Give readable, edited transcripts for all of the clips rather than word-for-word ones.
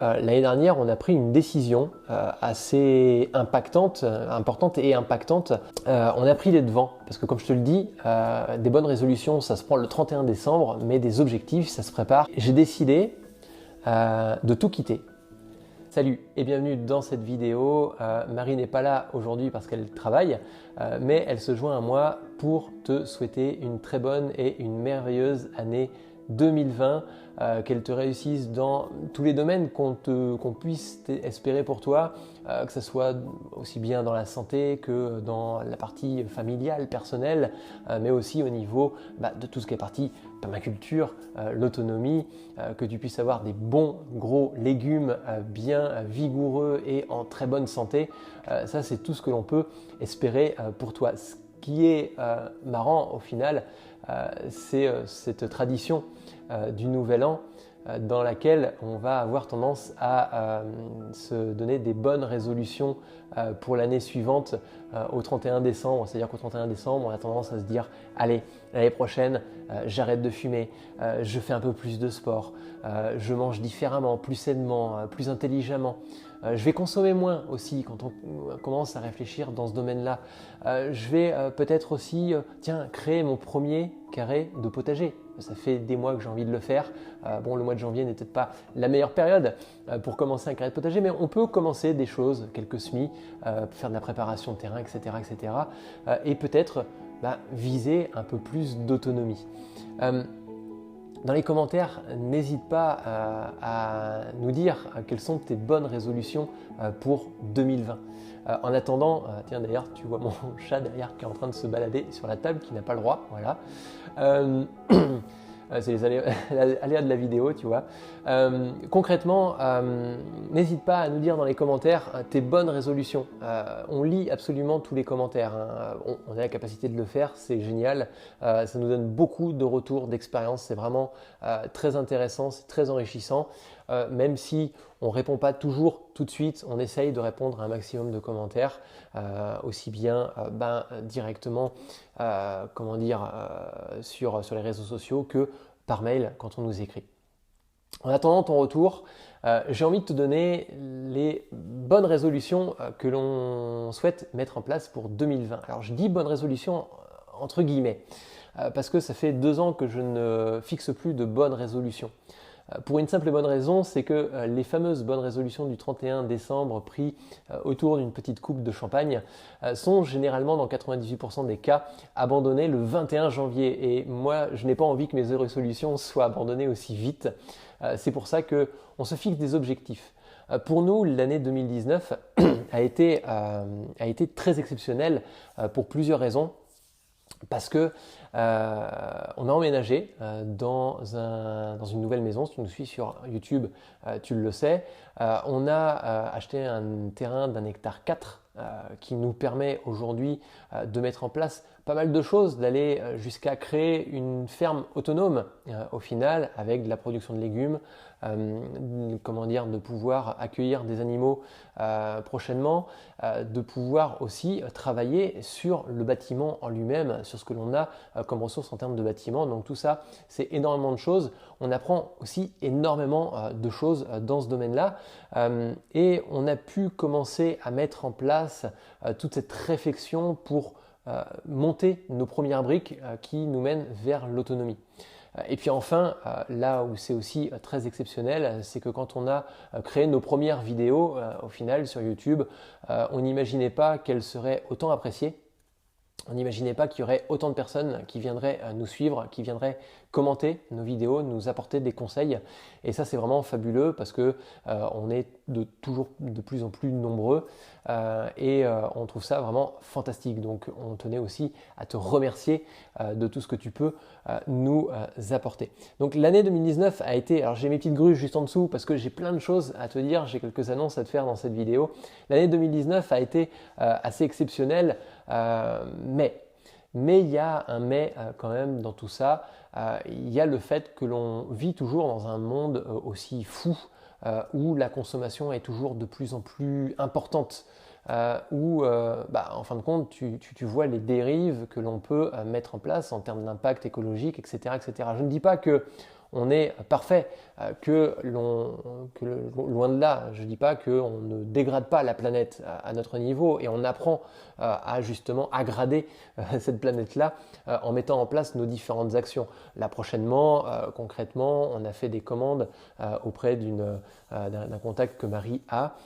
L'année dernière, on a pris une décision assez importante et impactante. On a pris les devants parce que, comme je te le dis, des bonnes résolutions, ça se prend le 31 décembre, mais des objectifs, ça se prépare. J'ai décidé de tout quitter. Salut et bienvenue dans cette vidéo. Marie n'est pas là aujourd'hui parce qu'elle travaille, mais elle se joint à moi pour te souhaiter une très bonne et une merveilleuse année 2020, qu'elle te réussisse dans tous les domaines qu'on puisse espérer pour toi, que ce soit aussi bien dans la santé que dans la partie familiale, personnelle, mais aussi au niveau de tout ce qui est partie permaculture, l'autonomie, que tu puisses avoir des bons gros légumes bien vigoureux et en très bonne santé. Ça, c'est tout ce que l'on peut espérer pour toi. Ce qui est marrant au final, c'est cette tradition du Nouvel An dans laquelle on va avoir tendance à se donner des bonnes résolutions pour l'année suivante au 31 décembre. C'est-à-dire qu'au 31 décembre, on a tendance à se dire « Allez, l'année prochaine, j'arrête de fumer, je fais un peu plus de sport, je mange différemment, plus sainement, plus intelligemment. Je vais consommer moins aussi quand on commence à réfléchir dans ce domaine-là. Je vais peut-être aussi créer mon premier carré de potager. Ça fait des mois que j'ai envie de le faire. Bon, le mois de janvier n'est peut-être pas la meilleure période pour commencer un carré de potager, mais on peut commencer des choses, quelques semis, faire de la préparation de terrain, etc. etc. Et peut-être viser un peu plus d'autonomie. Dans les commentaires, n'hésite pas à nous dire quelles sont tes bonnes résolutions pour 2020. En attendant, tiens d'ailleurs, tu vois mon chat derrière qui est en train de se balader sur la table, qui n'a pas le droit, voilà. C'est les aléas de la vidéo, tu vois. Concrètement, n'hésite pas à nous dire dans les commentaires tes bonnes résolutions. On lit absolument tous les commentaires, hein. On a la capacité de le faire, c'est génial. Ça nous donne beaucoup de retours d'expérience. C'est vraiment très intéressant, c'est très enrichissant. Même si on ne répond pas toujours tout de suite, on essaye de répondre à un maximum de commentaires, aussi bien directement sur les réseaux sociaux que par mail quand on nous écrit. En attendant ton retour, j'ai envie de te donner les bonnes résolutions que l'on souhaite mettre en place pour 2020. Alors je dis bonnes résolutions entre guillemets, parce que ça fait 2 ans que je ne fixe plus de bonnes résolutions. Pour une simple et bonne raison, c'est que les fameuses bonnes résolutions du 31 décembre prises autour d'une petite coupe de champagne sont généralement dans 98% des cas abandonnées le 21 janvier. Et moi, je n'ai pas envie que mes résolutions soient abandonnées aussi vite. C'est pour ça qu'on se fixe des objectifs. Pour nous, l'année 2019 a été très exceptionnelle pour plusieurs raisons. Parce que on a emménagé dans une nouvelle maison. Si tu nous suis sur YouTube, tu le sais. On a acheté un terrain d'1,4 hectare qui nous permet aujourd'hui de mettre en place pas mal de choses, d'aller jusqu'à créer une ferme autonome au final avec de la production de légumes, de pouvoir accueillir des animaux prochainement, de pouvoir aussi travailler sur le bâtiment en lui-même, sur ce que l'on a comme ressources en termes de bâtiment. Donc tout ça, c'est énormément de choses. On apprend aussi énormément de choses dans ce domaine-là et on a pu commencer à mettre en place toute cette réflexion pour monter nos premières briques qui nous mènent vers l'autonomie. Et puis enfin, là où c'est aussi très exceptionnel, c'est que quand on a créé nos premières vidéos au final sur YouTube, on n'imaginait pas qu'elles seraient autant appréciées. On n'imaginait pas qu'il y aurait autant de personnes qui viendraient nous suivre, qui viendraient commenter nos vidéos, nous apporter des conseils. Et ça, c'est vraiment fabuleux parce que on est toujours de plus en plus nombreux et on trouve ça vraiment fantastique. Donc, on tenait aussi à te remercier de tout ce que tu peux nous apporter. Donc, l'année 2019 a été, alors j'ai mes petites grues juste en dessous parce que j'ai plein de choses à te dire, j'ai quelques annonces à te faire dans cette vidéo. L'année 2019 a été assez exceptionnelle. Mais il y a un mais quand même dans tout ça. Il y a le fait que l'on vit toujours dans un monde aussi fou où la consommation est toujours de plus en plus importante. Où en fin de compte tu vois les dérives que l'on peut mettre en place en termes d'impact écologique, etc., etc. Je ne dis pas que on est parfait, loin de là, je ne dis pas qu'on ne dégrade pas la planète à notre niveau et on apprend à justement aggrader cette planète-là en mettant en place nos différentes actions. Là prochainement, concrètement, on a fait des commandes auprès d'un contact que Marie a,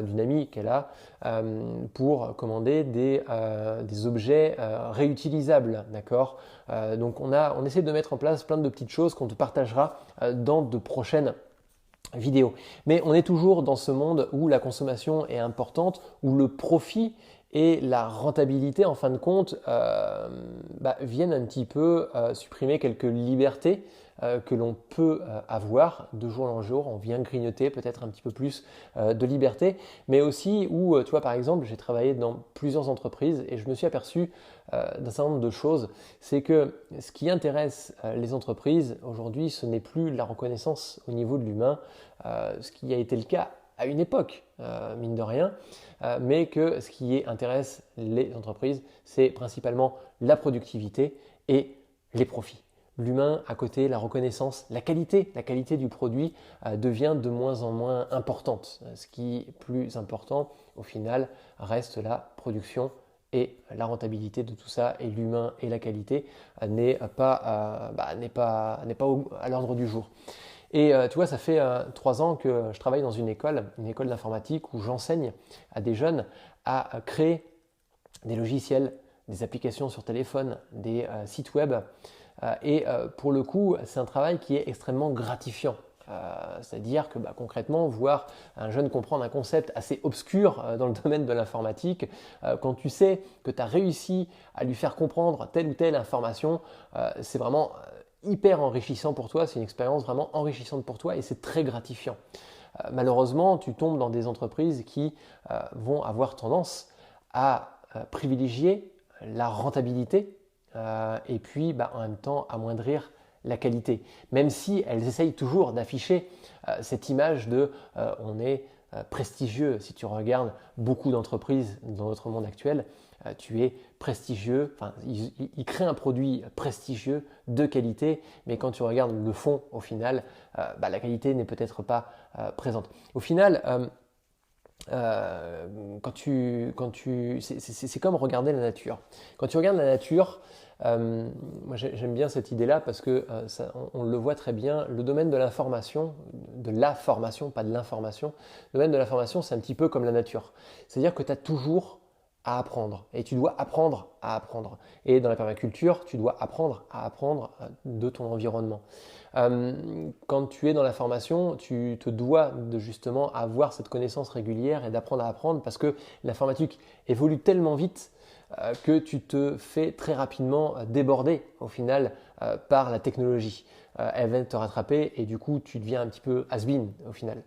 d'une amie qu'elle a, pour commander des objets réutilisables, d'accord. Donc on essaie de mettre en place plein de petites choses qu'on te partagera dans de prochaines vidéos. Mais on est toujours dans ce monde où la consommation est importante, où le profit et la rentabilité, en fin de compte, viennent un petit peu supprimer quelques libertés que l'on peut avoir de jour en jour. On vient grignoter peut-être un petit peu plus de liberté, mais aussi où, tu vois, par exemple, j'ai travaillé dans plusieurs entreprises et je me suis aperçu d'un certain nombre de choses. C'est que ce qui intéresse les entreprises aujourd'hui, ce n'est plus la reconnaissance au niveau de l'humain, ce qui a été le cas à une époque, mine de rien, mais que ce qui intéresse les entreprises, c'est principalement la productivité et les profits. L'humain à côté, la reconnaissance, la qualité du produit devient de moins en moins importante. Ce qui est plus important, au final, reste la production et la rentabilité de tout ça, et l'humain et la qualité n'est pas à l'ordre du jour. Et tu vois, ça fait 3 ans que je travaille dans une école d'informatique où j'enseigne à des jeunes à créer des logiciels, des applications sur téléphone, des sites web. Et pour le coup, c'est un travail qui est extrêmement gratifiant. C'est-à-dire que concrètement, voir un jeune comprendre un concept assez obscur dans le domaine de l'informatique, quand tu sais que tu as réussi à lui faire comprendre telle ou telle information, c'est vraiment hyper enrichissant pour toi, c'est une expérience vraiment enrichissante pour toi et c'est très gratifiant. Malheureusement, tu tombes dans des entreprises qui vont avoir tendance à privilégier la rentabilité et puis en même temps amoindrir la qualité, même si elles essayent toujours d'afficher cette image de on est prestigieux. Si tu regardes beaucoup d'entreprises dans notre monde actuel, tu es prestigieux, enfin, ils créent un produit prestigieux de qualité, mais quand tu regardes le fond, au final, la qualité n'est peut-être pas présente. Au final, c'est comme regarder la nature. Quand tu regardes la nature, moi j'aime bien cette idée-là parce que on le voit très bien, le domaine de l'information, de la formation, pas de l'information, le domaine de l'information c'est un petit peu comme la nature. C'est-à-dire que tu as toujours à apprendre et tu dois apprendre à apprendre. Et dans la permaculture, tu dois apprendre à apprendre de ton environnement. Quand tu es dans la formation, tu te dois de justement avoir cette connaissance régulière et d'apprendre à apprendre parce que l'informatique évolue tellement vite que tu te fais très rapidement déborder au final par la technologie. Elle vient te rattraper et du coup tu deviens un petit peu has-been au final.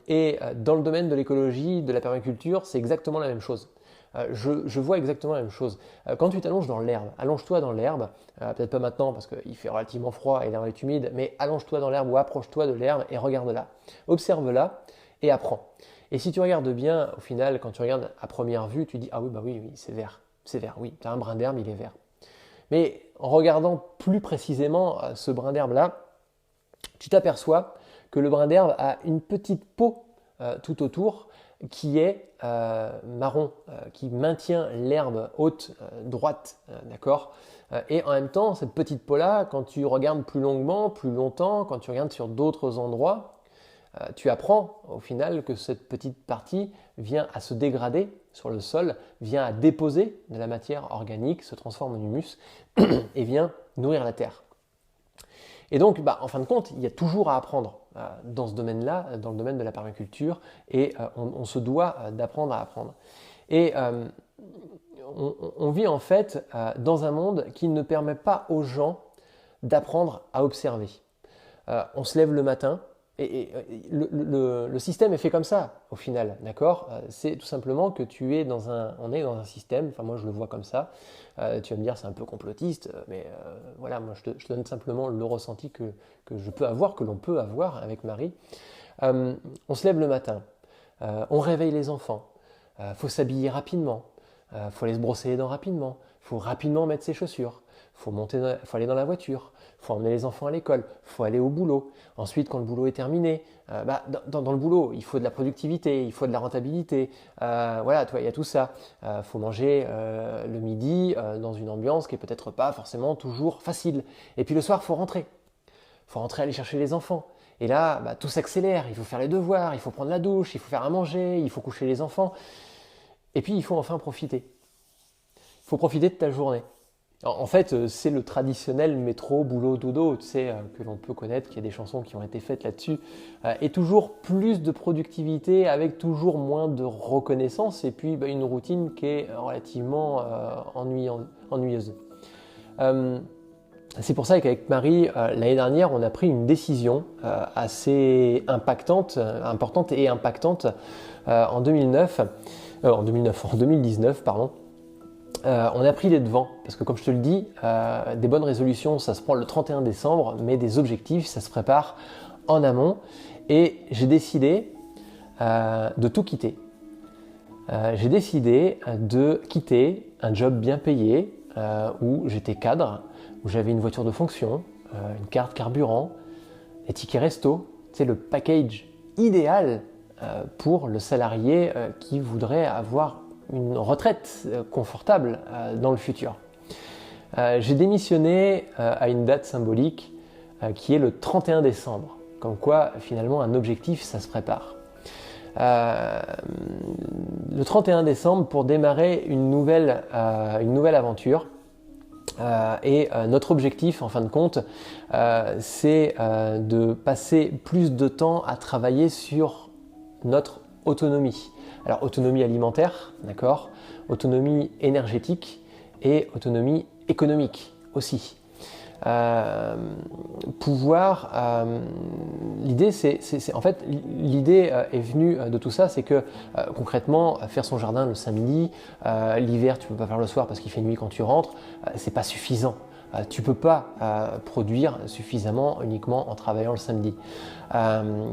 Et dans le domaine de l'écologie, de la permaculture, c'est exactement la même chose. Je vois exactement la même chose. Quand tu t'allonges dans l'herbe, allonge-toi dans l'herbe, peut-être pas maintenant parce qu'il fait relativement froid et l'herbe est humide, mais allonge-toi dans l'herbe ou approche-toi de l'herbe et regarde-la. Observe-la et apprends. Et si tu regardes bien, au final, quand tu regardes à première vue, tu dis « Ah oui, c'est vert, oui, tu as un brin d'herbe, il est vert. » Mais en regardant plus précisément ce brin d'herbe-là, tu t'aperçois que le brin d'herbe a une petite peau tout autour qui est marron, qui maintient l'herbe haute, droite, d'accord. Et en même temps, cette petite peau-là, quand tu regardes plus longuement, plus longtemps, quand tu regardes sur d'autres endroits, tu apprends au final que cette petite partie vient à se dégrader sur le sol, vient à déposer de la matière organique, se transforme en humus et vient nourrir la terre. Et donc, en fin de compte, il y a toujours à apprendre dans ce domaine-là, dans le domaine de la permaculture, et on se doit d'apprendre à apprendre. Et on vit en fait dans un monde qui ne permet pas aux gens d'apprendre à observer. On se lève le matin, et le système est fait comme ça, au final, d'accord. C'est tout simplement que on est dans un système, enfin moi je le vois comme ça, tu vas me dire c'est un peu complotiste, mais voilà, moi je te donne simplement le ressenti que je peux avoir, que l'on peut avoir avec Marie. On se lève le matin, on réveille les enfants, faut s'habiller rapidement, faut aller se brosser les dents rapidement, faut rapidement mettre ses chaussures, faut aller dans la voiture, il faut emmener les enfants à l'école, il faut aller au boulot. Ensuite, quand le boulot est terminé, dans le boulot, il faut de la productivité, il faut de la rentabilité. Voilà, il y a tout ça. Il faut manger le midi dans une ambiance qui est peut-être pas forcément toujours facile. Et puis le soir, il faut rentrer. Il faut rentrer aller chercher les enfants. Et là, tout s'accélère. Il faut faire les devoirs, il faut prendre la douche, il faut faire à manger, il faut coucher les enfants. Et puis, il faut enfin profiter. Il faut profiter de ta journée. En fait, c'est le traditionnel métro, boulot, dodo, tu sais, que l'on peut connaître, qu'il y a des chansons qui ont été faites là-dessus, et toujours plus de productivité avec toujours moins de reconnaissance, et puis une routine qui est relativement ennuyeuse. C'est pour ça qu'avec Marie, l'année dernière, on a pris une décision assez importante et impactante en 2019, pardon. On a pris les devants, parce que comme je te le dis, des bonnes résolutions, ça se prend le 31 décembre, mais des objectifs, ça se prépare en amont. Et j'ai décidé de tout quitter. J'ai décidé de quitter un job bien payé, où j'étais cadre, où j'avais une voiture de fonction, une carte carburant, des tickets resto, c'est le package idéal pour le salarié qui voudrait avoir une retraite confortable dans le futur. J'ai démissionné à une date symbolique qui est le 31 décembre. Comme quoi, finalement, un objectif, ça se prépare. Le 31 décembre pour démarrer une nouvelle aventure. Et notre objectif, en fin de compte, c'est de passer plus de temps à travailler sur notre autonomie. Alors, autonomie alimentaire, d'accord, autonomie énergétique et autonomie économique aussi. L'idée est venue de tout ça, c'est que concrètement, faire son jardin le samedi, l'hiver tu peux pas faire le soir parce qu'il fait nuit quand tu rentres, c'est pas suffisant. Tu peux pas produire suffisamment uniquement en travaillant le samedi.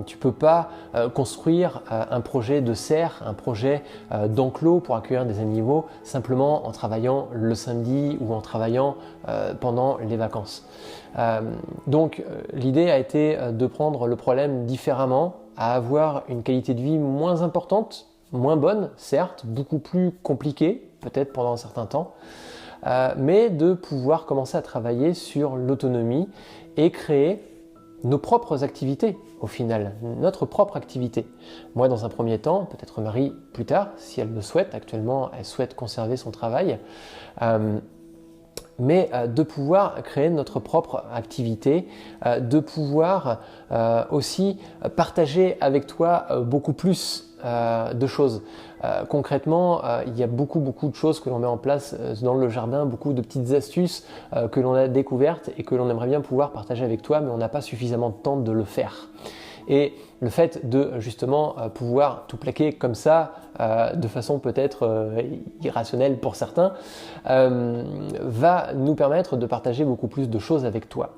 Tu peux pas construire un projet de serre, un projet d'enclos pour accueillir des animaux simplement en travaillant le samedi ou en travaillant pendant les vacances. Donc l'idée a été de prendre le problème différemment, à avoir une qualité de vie moins importante, moins bonne, certes, beaucoup plus compliquée, peut-être pendant un certain temps, mais de pouvoir commencer à travailler sur l'autonomie et créer nos propres activités au final, notre propre activité. Moi dans un premier temps, peut-être Marie plus tard, si elle le souhaite, actuellement elle souhaite conserver son travail, mais de pouvoir créer notre propre activité, de pouvoir aussi partager avec toi beaucoup plus de choses. Concrètement, il y a beaucoup de choses que l'on met en place dans le jardin, beaucoup de petites astuces que l'on a découvertes et que l'on aimerait bien pouvoir partager avec toi, mais on n'a pas suffisamment de temps de le faire. Et le fait de justement pouvoir tout plaquer comme ça, de façon peut-être irrationnelle pour certains, va nous permettre de partager beaucoup plus de choses avec toi.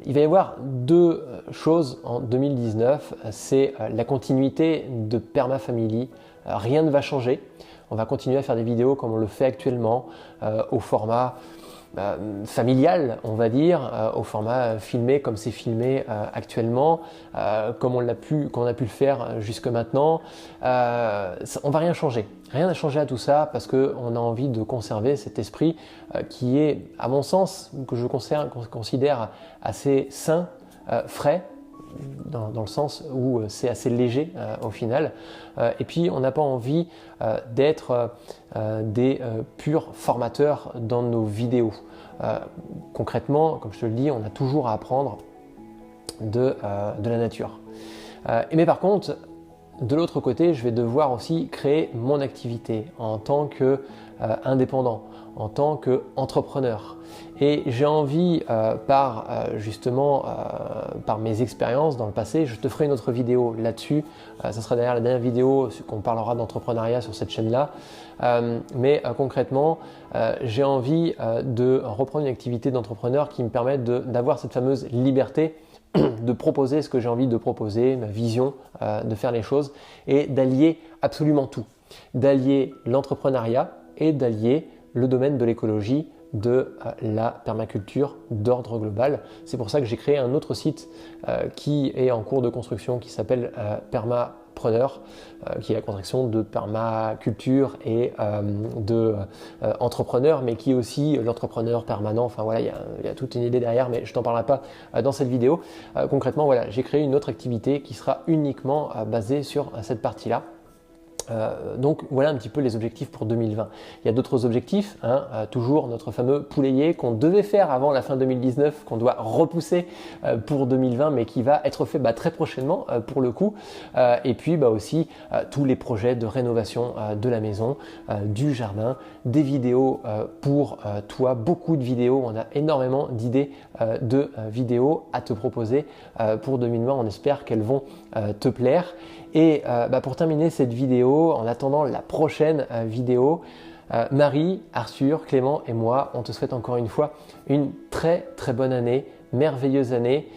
Il va y avoir deux choses en 2019, c'est la continuité de Permafamily. Rien ne va changer, on va continuer à faire des vidéos comme on le fait actuellement, au format familial, on va dire, au format filmé comme c'est filmé actuellement, comme on a pu le faire jusque maintenant. On va rien changer. Rien n'a changé à tout ça parce qu'on a envie de conserver cet esprit qui est, à mon sens, que je considère assez sain, frais, dans le sens où c'est assez léger au final. Et puis on n'a pas envie d'être des purs formateurs dans nos vidéos. Concrètement, comme je te le dis, on a toujours à apprendre de la nature. Mais par contre, de l'autre côté, je vais devoir aussi créer mon activité en tant qu'indépendant, en tant qu'entrepreneur. Et j'ai envie, par mes expériences dans le passé, je te ferai une autre vidéo là-dessus. Ça sera d'ailleurs la dernière vidéo qu'on parlera d'entrepreneuriat sur cette chaîne-là. Mais concrètement, j'ai envie de reprendre une activité d'entrepreneur qui me permette d'avoir cette fameuse liberté de proposer ce que j'ai envie de proposer, ma vision de faire les choses et d'allier absolument tout. D'allier l'entrepreneuriat et d'allier le domaine de l'écologie de la permaculture d'ordre global. C'est pour ça que j'ai créé un autre site qui est en cours de construction qui s'appelle Permapreneur, qui est la contraction de permaculture et de entrepreneur, mais qui est aussi l'entrepreneur permanent. Enfin voilà, il y a toute une idée derrière, mais je t'en parlerai pas dans cette vidéo. Concrètement, voilà, j'ai créé une autre activité qui sera uniquement basée sur cette partie-là. Donc voilà un petit peu les objectifs pour 2020. Il y a d'autres objectifs, toujours notre fameux poulailler qu'on devait faire avant la fin 2019, qu'on doit repousser pour 2020, mais qui va être fait très prochainement pour le coup. Et puis aussi tous les projets de rénovation de la maison, du jardin, des vidéos pour toi, beaucoup de vidéos. On a énormément d'idées de vidéos à te proposer pour 2020. On espère qu'elles vont te plaire. Et pour terminer cette vidéo, en attendant la prochaine vidéo, Marie, Arthur, Clément et moi, on te souhaite encore une fois une très très bonne année, merveilleuse année,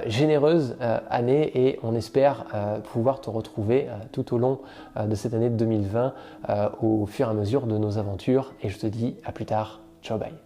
généreuse année, et on espère pouvoir te retrouver tout au long de cette année de 2020 au fur et à mesure de nos aventures. Et je te dis à plus tard, ciao bye.